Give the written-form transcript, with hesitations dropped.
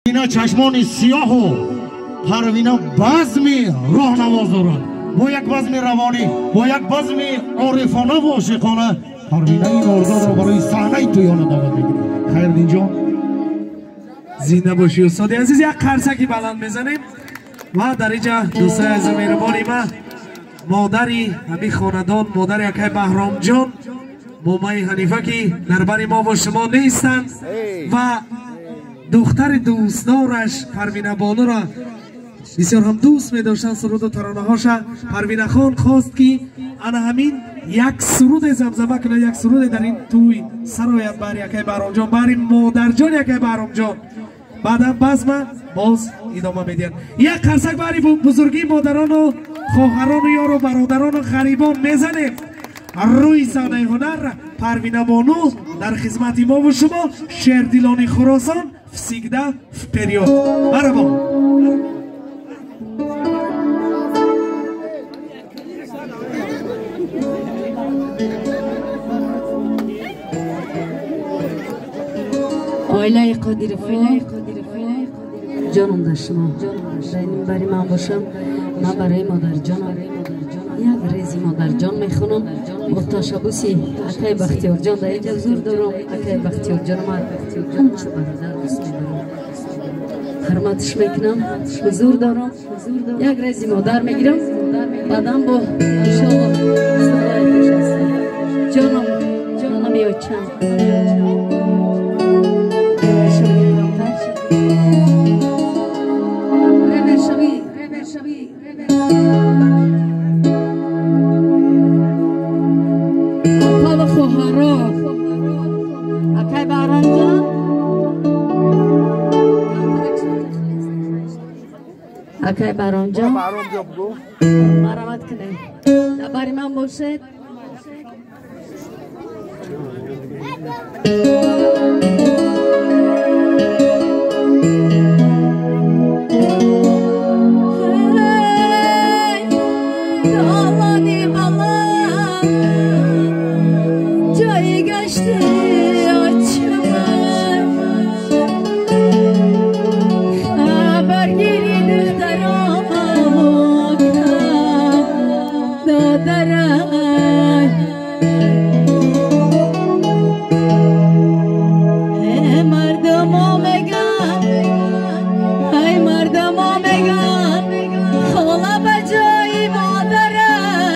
اینا چشمان سیاه و پروینا بزمی راهنواز دارد با یک بزم روانی با یک بزم عارفانه و عاشقانه پروینا این آرزو را برای صحنه تویانه دعوت می‌گیرد. خیرالدین جان زنده باشی استاد عزیز. یک قرصکی بلند میزنیم و در اینجا دوستای عزیز مهربانی ما مادری همین خاندان مادر یکای بهرام جان مومای حنیفه که در بر ما و شما نیستند و دختر دوستدارش پروینه بانو را بسیار هم دوست می داشتن سرود و ترانه هاشا. پروینه خان خواست که انا همین یک سرود زمزمه کنه، یک سرود در این توی سرایت بر یکای بهرام جان، بر مادر جان یکای بهرام جان. بعدم بزمه باز ادامه میدین. یک قرصک برای بزرگی مادران و خواهران و یار و برادران و غریبان میزنیم. روی صحنه هنر پروینه بانو در خدمت ما و شما، شیردیلانی خراسان فسیگده پریود. مرحبا. آیله قادر جانم در شما این برای من باشم، من برای مادر جانم یک ریزی مادر جان میخونم با تشبوسی اکای بختیار جان در اینجا حضور دارم. اکای بختیار جان من همچو برادر دوست میدارم، حرمتش میکنم، حضور دارم. یک ریزی مادر میگیرم بعدم با انشاءالله صلایتش هستم. جانم میوچم اکای بهرام جان مرحمت کنه برای من باشد. Jai Gashti